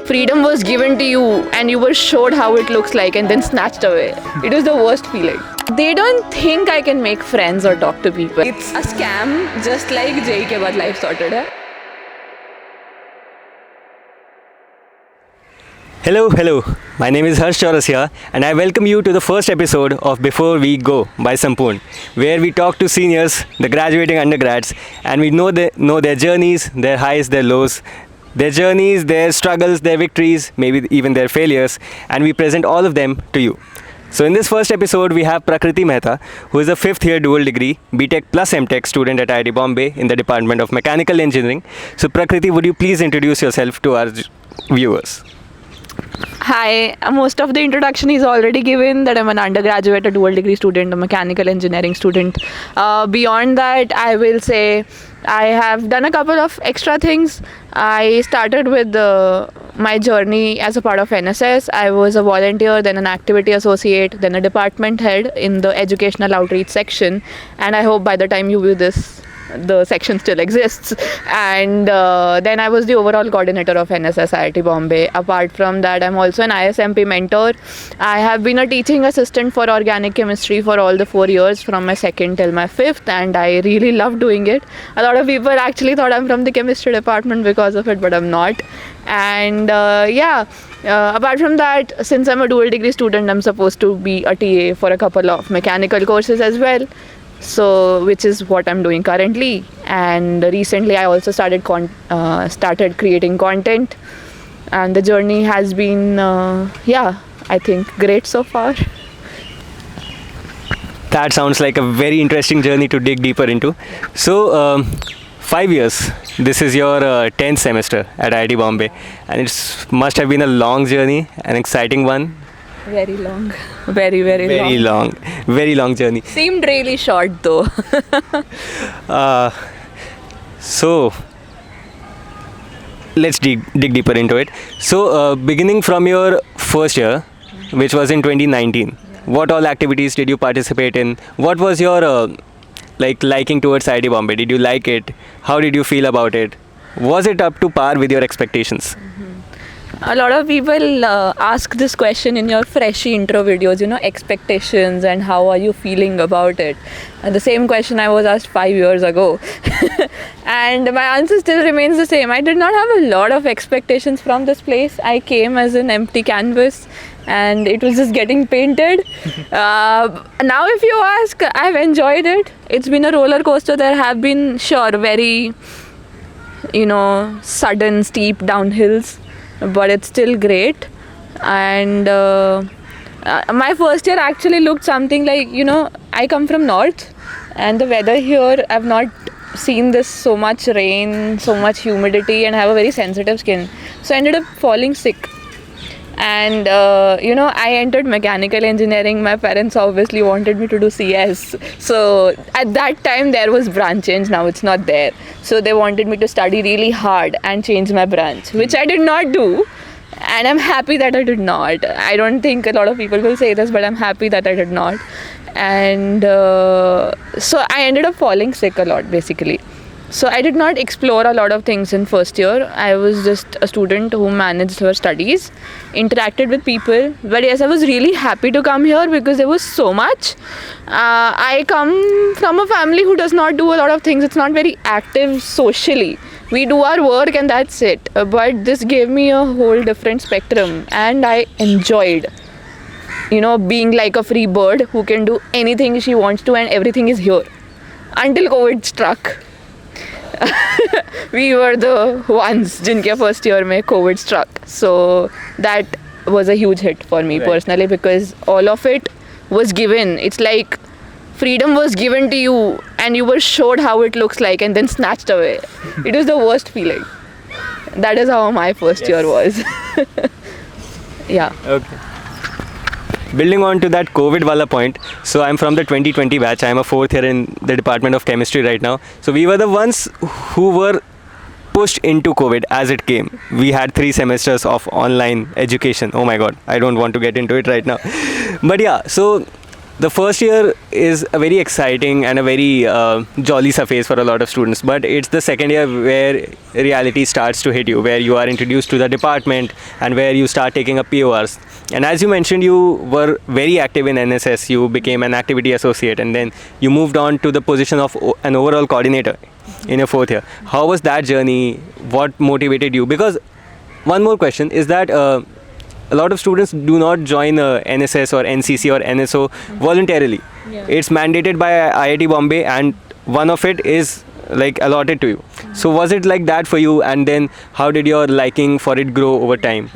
freedom was given to you and you were showed how it looks like and then snatched away. It was the worst feeling. They don't think I can make friends or talk to people. It's a scam, just like JEE के बाद life sorted है. Hello. My name is Harsh Chaurasia and I welcome you to the first episode of Before We Go by Sampoorn, where we talk to seniors, the graduating undergrads, and we know their journeys, their highs, their lows, their journeys, their struggles, their victories, maybe even their failures, and we present all of them to you. So in this first episode, we have Prakriti Mehta, who is a 5th year dual degree BTech plus MTech student at IIT Bombay in the Department of Mechanical Engineering. So Prakriti, would you please introduce yourself to our viewers? Hi, most of the introduction is already given, that I'm an undergraduate, a dual degree student, a mechanical engineering student. Beyond that, I will say I have done a couple of extra things. I started with my journey as a part of NSS. I was a volunteer, then an activity associate, then a department head in the educational outreach section. And I hope by the time you view this, the section still exists. And then I was the overall coordinator of NSS IIT Bombay. Apart from that, I'm also an ISMP mentor. I have been a teaching assistant for organic chemistry for all the 4 years from my 2nd till my 5th, and I really love doing it. A lot of people actually thought I'm from the chemistry department because of it, but I'm not. And apart from that, since I'm a dual degree student, I'm supposed to be a TA for a couple of mechanical courses as well. So, which is what I'm doing currently. And recently I also started creating content, and the journey has been I think great so far. That sounds like a very interesting journey to dig deeper into. So 5 years, this is your 10th semester at IIT Bombay, and it must have been a long journey, an exciting one. Very long. Very long. Very long journey. Seemed really short though. So let's dig deeper into it. So beginning from your first year, which was in 2019, what all activities did you participate in? What was your liking towards IIT Bombay? Did you like it? How did you feel about it? Was it up to par with your expectations? A lot of people ask this question in your freshy intro videos, expectations and how are you feeling about it. And the same question I was asked 5 years ago. And my answer still remains the same. I did not have a lot of expectations from this place. I came as an empty canvas and it was just getting painted. Now if you ask, I've enjoyed it. It's been a roller coaster. There have been, very, sudden, steep downhills. But it's still great. And my first year actually looked something like, I come from north, and the weather here, I've not seen this so much rain, so much humidity, and I have a very sensitive skin. So I ended up falling sick. And I entered mechanical engineering. My parents obviously wanted me to do CS. So at that time there was branch change. Now it's not there. So they wanted me to study really hard and change my branch, which I did not do. And I'm happy that I did not. I don't think a lot of people will say this, but I'm happy that I did not. And so I ended up falling sick a lot, basically. So I did not explore a lot of things in first year. I was just a student who managed her studies, interacted with people. But yes, I was really happy to come here because there was so much. I come from a family who does not do a lot of things. It's not very active socially. We do our work and that's it. But this gave me a whole different spectrum, and I enjoyed, being like a free bird who can do anything she wants to, and everything is here. Until COVID struck. We were the ones jinke first year mein COVID struck. So that was a huge hit for me personally, because all of it was given. It's like freedom was given to you and you were showed how it looks like and then snatched away. It was the worst feeling. That is how my first year was. Yeah. Okay. Building on to that COVID wala point, so I'm from the 2020 batch. I'm a 4th year in the Department of Chemistry right now. So we were the ones who were pushed into COVID as it came. We had 3 semesters of online education. Oh my god, I don't want to get into it right now. But yeah, so the first year is a very exciting and a very jolly surface for a lot of students, but it's the second year where reality starts to hit you, where you are introduced to the department and where you start taking up PORs. And as you mentioned, you were very active in NSS. You became an activity associate, and then you moved on to the position of an overall coordinator in your fourth year. How was that journey? What motivated you? Because one more question is that a lot of students do not join NSS or NCC or NSO voluntarily. Yeah. It's mandated by IIT Bombay, and one of it is like allotted to you. So was it like that for you, and then how did your liking for it grow over time?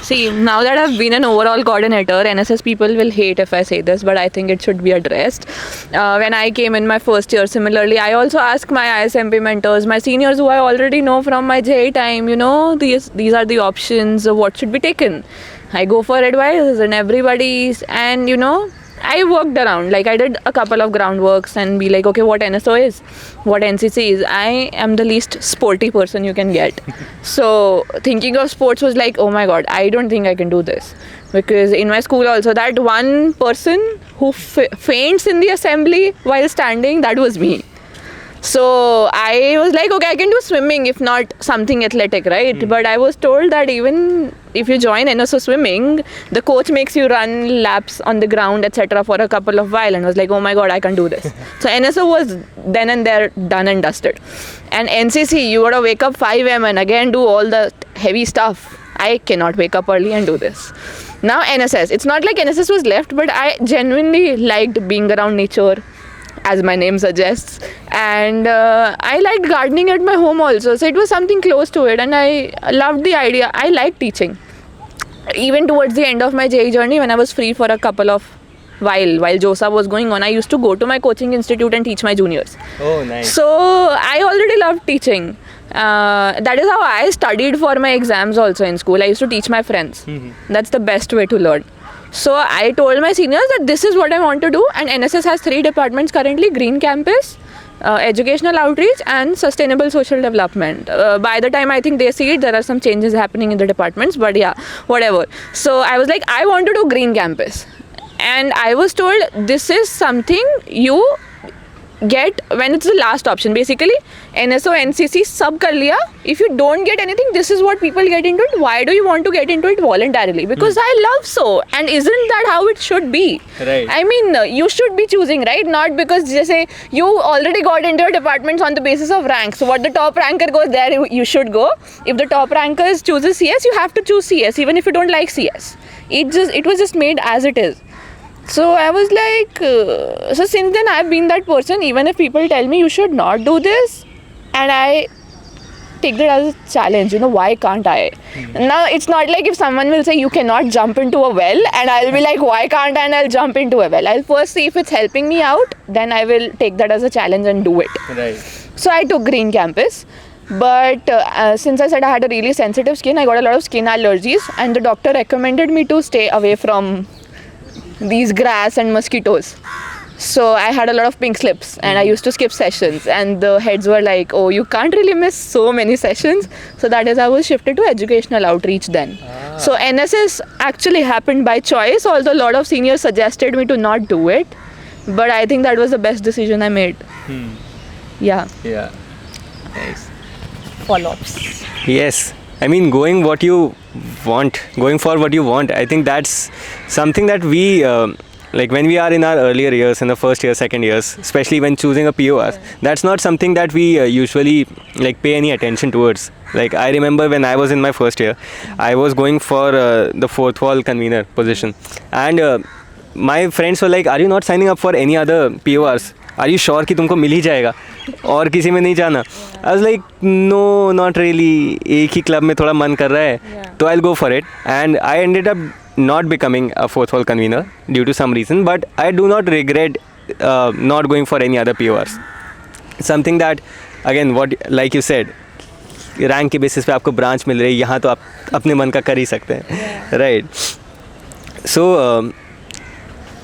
See, now that I've been an overall coordinator, NSS people will hate if I say this, but I think it should be addressed. When I came in my first year, similarly, I also asked my ISMP mentors, my seniors who I already know from my JA time, these are the options, what should be taken. I go for advice and everybody's, and I worked around, like I did a couple of groundworks and be like, okay, what NSO is, what NCC is. I am the least sporty person you can get. So thinking of sports was like, oh my God, I don't think I can do this. Because in my school also, that one person who faints in the assembly while standing, that was me. So I was like, okay, I can do swimming if not something athletic, right? But I was told that even if you join NSO swimming, the coach makes you run laps on the ground, etc. for a couple of while, and I was like, oh my God, I can't do this. So NSO was then and there done and dusted. And NCC, you gotta wake up 5 a.m. and again do all the heavy stuff. I cannot wake up early and do this. Now NSS, it's not like NSS was left, but I genuinely liked being around nature, as my name suggests, and I liked gardening at my home also, so it was something close to it, and I loved the idea. I liked teaching. Even towards the end of my JEE journey, when I was free for a couple of while JOSA was going on, I used to go to my coaching institute and teach my juniors. Oh, nice. So I already loved teaching. That is how I studied for my exams also in school. I used to teach my friends. That's the best way to learn. So I told my seniors that this is what I want to do, and NSS has 3 departments currently: Green Campus, Educational Outreach, and Sustainable Social Development. By the time I think they see it, there are some changes happening in the departments, but yeah, whatever. So I was like, I want to do Green Campus, and I was told this is something you get when it's the last option. Basically, NSO, NCC sub kar liya. If you don't get anything, this is what people get into it. Why do you want to get into it voluntarily? Because I love so. And isn't that how it should be? Right. I mean, you should be choosing, right? Not because just say you already got into your departments on the basis of rank. So what the top ranker goes there, you should go. If the top rankers chooses CS, you have to choose CS, even if you don't like CS. It was just made as it is. So I was like, so since then I've been that person, even if people tell me you should not do this, and I take that as a challenge, why can't I? Now it's not like if someone will say you cannot jump into a well, and I'll be like, why can't I? And I'll jump into a well. I'll first see if it's helping me out, then I will take that as a challenge and do it. Right. So I took Green Campus. But since I said I had a really sensitive skin, I got a lot of skin allergies, and the doctor recommended me to stay away from these grass and mosquitoes. So I had a lot of pink slips, and I used to skip sessions, and the heads were like, oh, you can't really miss so many sessions. So that is how I was shifted to educational outreach then. So NSS actually happened by choice, although a lot of seniors suggested me to not do it, but I think that was the best decision I made. Yeah. Nice. Follow-ups. Yes. I mean, going for what you want, I think that's something that we, like when we are in our earlier years, in the first year, second years, especially when choosing a POR, that's not something that we usually like pay any attention towards. Like I remember when I was in my first year, I was going for the fourth wall convener position, and my friends were like, are you not signing up for any other PORs? Are you sure कि तुमको मिल ही जाएगा और किसी में नहीं जाना? I was like, no, not really. एक ही club में थोड़ा मन कर रहा है, तो I'll go for it. And I ended up not becoming a fourth wall convener due to some reason, but I do not regret not going for any other PORs. Something that, again, what like you said, rank के basis पे आपको branch मिल रही है, यहाँ तो आप अपने मन का कर ही सकते हैं, right? So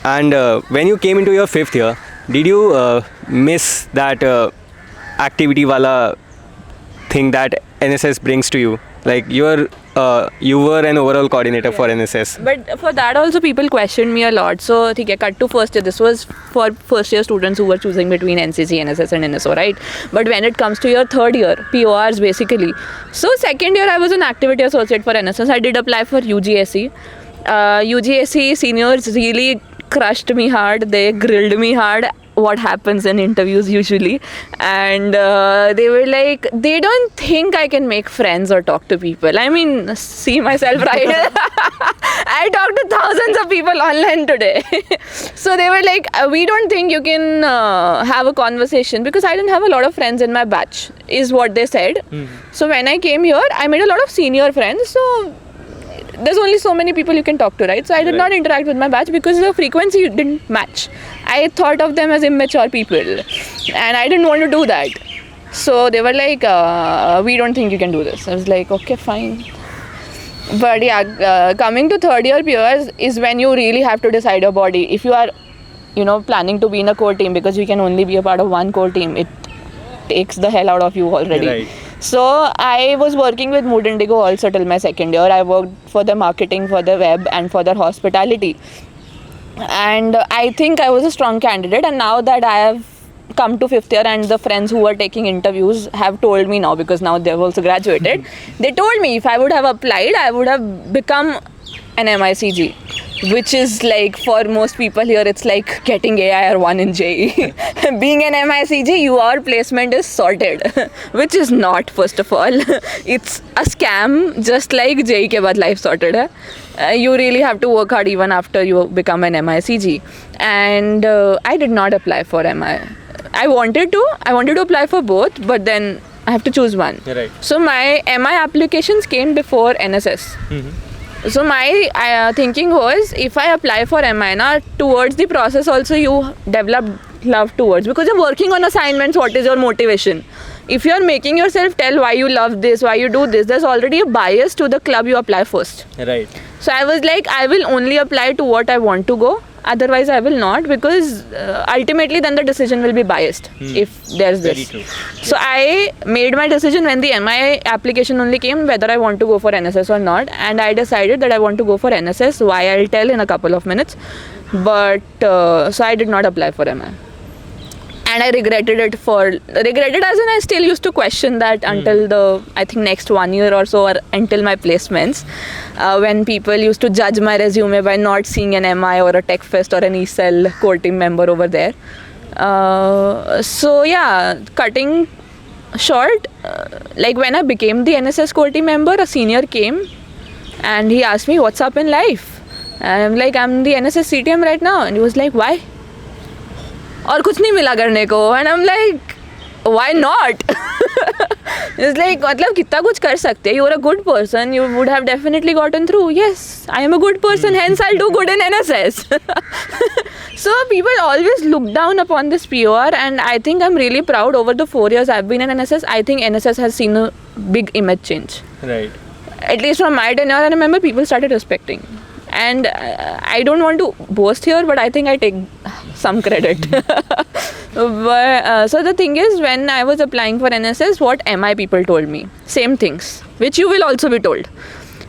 and when you came into your 5th year, did you miss that activity wala thing that NSS brings to you? Like you were an overall coordinator for NSS. But for that also people questioned me a lot. So okay, cut to first year. This was for first year students who were choosing between NCC, NSS and NSO, right? But when it comes to your third year, PORs basically. So second year I was an activity associate for NSS. I did apply for UGSE. UGSE seniors really crushed me hard. They grilled me hard. What happens in interviews usually, and they were like, they don't think I can make friends or talk to people. I mean, see myself, right? I talked to thousands of people online today. So they were like, we don't think you can have a conversation, because I didn't have a lot of friends in my batch, is what they said. So when I came here, I made a lot of senior friends. So there's only so many people you can talk to, right? So I did not interact with my batch because the frequency didn't match. I thought of them as immature people, and I didn't want to do that. So they were like, we don't think you can do this. I was like, okay, fine. But yeah, coming to third year peers is when you really have to decide your body. If you are, planning to be in a core team, because you can only be a part of one core team, it takes the hell out of you already. Right. So I was working with Mood Indigo also till my second year. I worked for the marketing, for the web, and for their hospitality. And I think I was a strong candidate. And now that I have come to fifth year, and the friends who were taking interviews have told me now, because now they've also graduated, they told me if I would have applied, I would have become an MICG. Which is like, for most people here, it's like getting AIR1 in JEE. Being an MICG, your placement is sorted. Which is not, first of all. It's a scam, just like JEE ke baad life sorted hai. You really have to work hard even after you become an MICG. And I did not apply for MI. I wanted to apply for both, but then I have to choose one. Right. So my MI applications came before NSS. So my thinking was, if I apply for MI, towards the process also you develop love towards, because you're working on assignments. What is your motivation? If you're making yourself tell why you love this, why you do this, there's already a bias to the club you apply first. Right. So I was like, I will only apply to what I want to go. Otherwise I will not, because ultimately then the decision will be biased if there's this. Very true. So I made my decision when the MI application only came, whether I want to go for NSS or not, and I decided that I want to go for NSS. Why, I'll tell in a couple of minutes. But so I did not apply for MI. And I regretted it as in I still used to question that until the, I think, next 1 year or so, or until my placements, when people used to judge my resume by not seeing an MI or a Tech Fest or an ECEL core team member over there. So yeah, cutting short, like when I became the NSS core team member, a senior came and he asked me, what's up in life? And I'm like, I'm the NSS CTM right now. And he was like, why? और कुछ नहीं मिला करने को. And I'm like, why not? It's like, मतलब कितना कुछ कर सकते हैं. You're a good person. You would have definitely gotten through. Yes, I am a good person. Hence, I'll do good in NSS. So people always look down upon this POR, and I think I'm really proud. Over the 4 years I've been in NSS, I think NSS has seen a big image change. Right. At least from my tenure, I remember people started respecting. And I don't want to boast here, but I think I take some credit. But, so the thing is, when I was applying for NSS, what MI people told me? Same things, which you will also be told.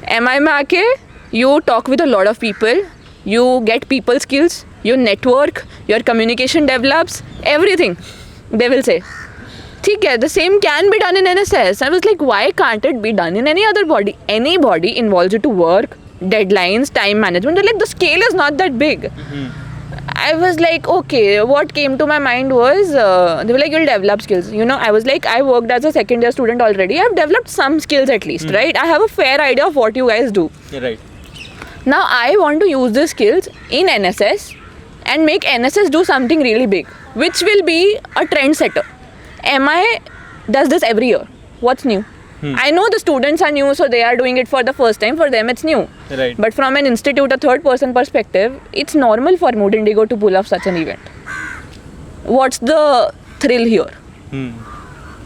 MI mein aake, you talk with a lot of people, you get people skills, you network, your communication develops, everything, they will say. Okay, the same can be done in NSS. I was like, why can't it be done in any other body? Any body involves you to work, deadlines, time management. They're like, the scale is not that big. I was like, okay, what came to my mind was, they were like, you'll develop skills. I was like, I worked as a second year student already. I've developed some skills at least, right? I have a fair idea of what you guys do. Right. Now I want to use these skills in NSS and make NSS do something really big, which will be a trend setter. MI does this every year. What's new? I know the students are new, so they are doing it for the first time. For them, it's new. Right. But from an institute, a third-person perspective, it's normal for Mood Indigo to pull off such an event. What's the thrill here?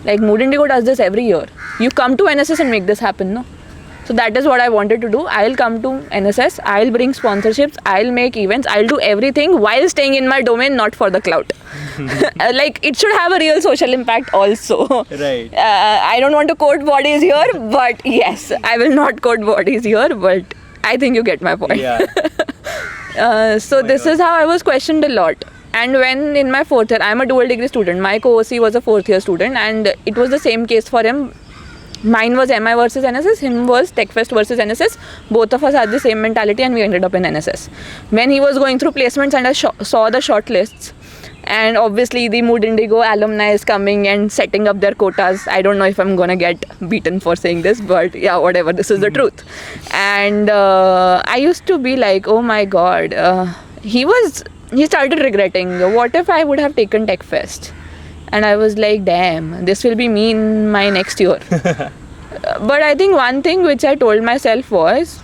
Like, Mood Indigo does this every year. You come to NSS and make this happen, no? So that is what I wanted to do. I'll come to NSS, I'll bring sponsorships, I'll make events, I'll do everything while staying in my domain, not for the clout. Like, it should have a real social impact also. Right. I don't want to quote bodies here, but yes, I will not quote bodies here, but I think you get my point. Yeah. So this is how I was questioned a lot. And when in my 4th year, I'm a dual degree student. My co-OC was a 4th year student, and it was the same case for him. Mine was MI versus NSS, him was TechFest versus NSS. Both of us had the same mentality, and we ended up in NSS. When he was going through placements and I saw the short lists, and obviously the Mood Indigo alumni is coming and setting up their quotas. I don't know if I'm gonna get beaten for saying this, but yeah, whatever, this is the truth. And I used to be like, oh my god, he started regretting, what if I would have taken TechFest? And I was like, damn, this will be me in my next year. But I think one thing which I told myself was,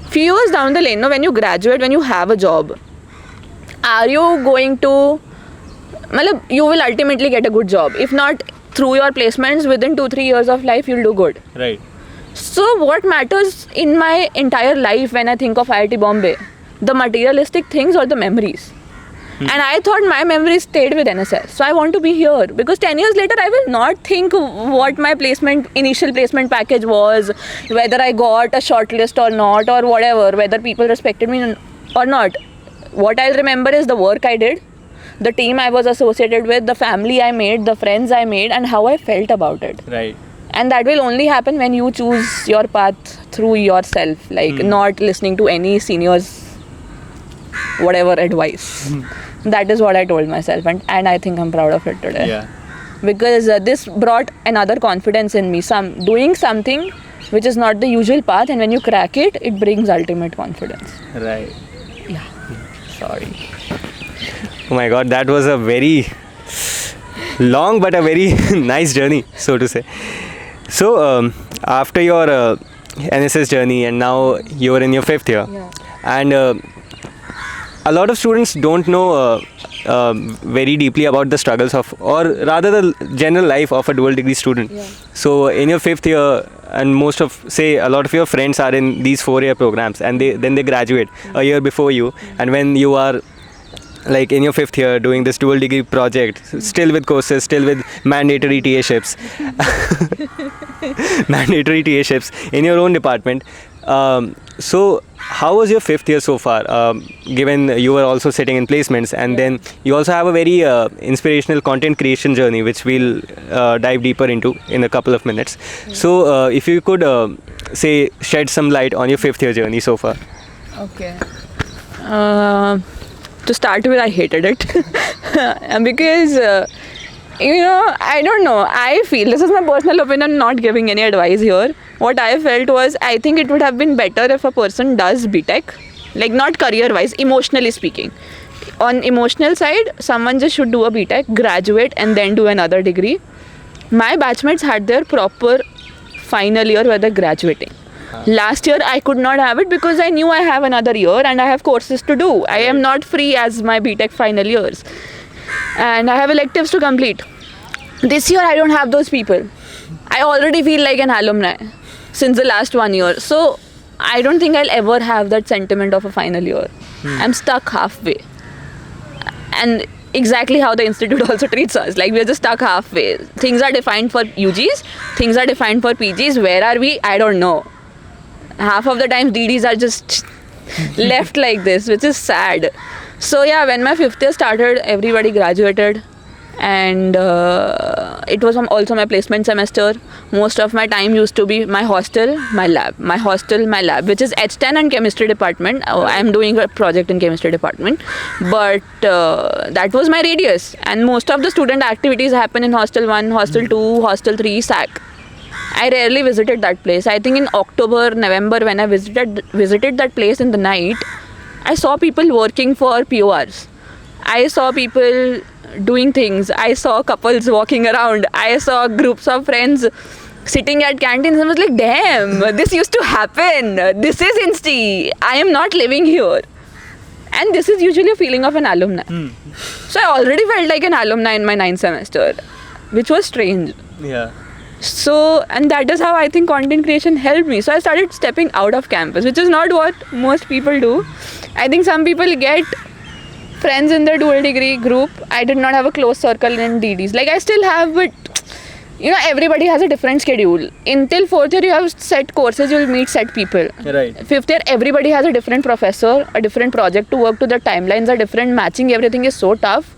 few years down the lane, when you graduate, when you have a job, are you going to, you will ultimately get a good job. If not through your placements, within 2-3 years of life, you'll do good. Right. So what matters in my entire life when I think of IIT Bombay? The materialistic things or the memories? And I thought my memories stayed with NSS. So I want to be here, because 10 years later, I will not think what my initial placement package was, whether I got a shortlist or not, or whatever, whether people respected me or not. What I'll remember is the work I did, the team I was associated with, the family I made, the friends I made, and how I felt about it. Right. And that will only happen when you choose your path through yourself, like not listening to any seniors' whatever advice. That is what I told myself, and I think I'm proud of it today. Yeah. Because this brought another confidence in me, doing something which is not the usual path, and when you crack it, it brings ultimate confidence. Right. Yeah. Sorry. Oh my god, that was a very long but a very nice journey, so to say. So, after your NSS journey, and now you're in your 5th year, and a lot of students don't know very deeply about the struggles of, or rather the general life of a dual degree student. Yeah. So in your 5th year, and a lot of your friends are in these 4-year programs, and then they graduate a year before you, and when you are like in your 5th year doing this dual degree project, still with courses, still with mandatory TA-ships, mandatory TA-ships in your own department. So how was your 5th year so far, given you were also sitting in placements, and then you also have a very inspirational content creation journey, which we'll dive deeper into in a couple of minutes. So if you could shed some light on your 5th year journey so far. Okay. To start with, I hated it. Because I don't know, I feel, this is my personal opinion, not giving any advice here. What I felt was, I think it would have been better if a person does BTech, like not career wise, emotionally speaking. On emotional side, someone just should do a BTech, graduate, and then do another degree. My batchmates had their proper final year where they're graduating. Last year I could not have it because I knew I have another year and I have courses to do. I am not free as my BTech final years, and I have electives to complete. This year I don't have those people. I already feel like an alumni since the last 1 year. So I don't think I'll ever have that sentiment of a final year. I'm stuck halfway. And exactly how the institute also treats us. Like, we're just stuck halfway. Things are defined for UGs, things are defined for PGs. Where are we? I don't know. Half of the times DDs are just left like this, which is sad. So yeah, when my 5th year started, everybody graduated, and it was also my placement semester. Most of my time used to be my hostel, my lab, which is H10 and chemistry department. I am doing a project in chemistry department, but that was my radius, and most of the student activities happen in hostel 1, hostel 2, hostel 3, SAC. I rarely visited that place. I think in October, November, when I visited that place in the night, I saw people working for PORs. I saw people doing things. I saw couples walking around. I saw groups of friends sitting at canteens, and I was like, damn, this used to happen. This is Insti. I am not living here. And this is usually a feeling of an alumni. So I already felt like an alumni in my 9th semester, which was strange. Yeah. So, and that is how I think content creation helped me. So I started stepping out of campus, which is not what most people do. I think some people get friends in their dual degree group. I did not have a close circle in DDs. Like I still have, but you know, everybody has a different schedule. Until fourth year, you have set courses, you'll meet set people. Right. Fifth year, everybody has a different professor, a different project to work to. The timelines are different. Matching everything is so tough.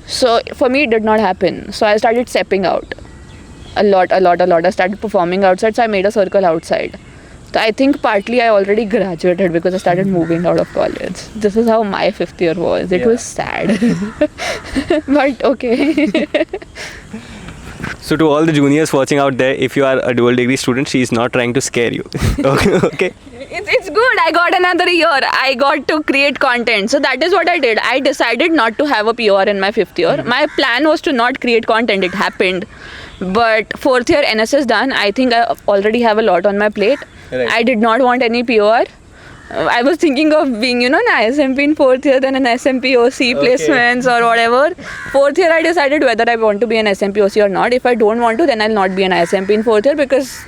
So for me, it did not happen. So I started stepping out a lot. I started performing outside. So I made a circle outside. So I think partly I already graduated because I started moving out of college. This is how my fifth year was. It was sad. But okay. So to all the juniors watching out there, if you are a dual degree student, she is not trying to scare you. Okay. It's good. I got another year. I got to create content. So that is what I did. I decided not to have a PR in my fifth year. My plan was to not create content. It happened. But fourth year NSS done. I think I already have a lot on my plate. Right. I did not want any PR. I was thinking of being, an ISMP in fourth year, then an SMP OC placements or whatever. Fourth year, I decided whether I want to be an SMP OC or not. If I don't want to, then I'll not be an ISMP in fourth year because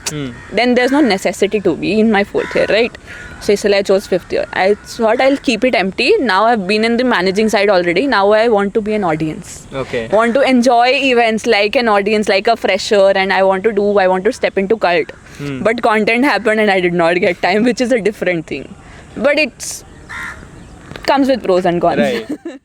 then there's no necessity to be in my fourth year, right? So I chose fifth year. I thought I'll keep it empty. Now I've been in the managing side already. Now I want to be an audience. Okay. Want to enjoy events like an audience, like a fresher, and I want to step into cult. But content happened and I did not get time, which is a different thing. But it's comes with pros and cons. Right.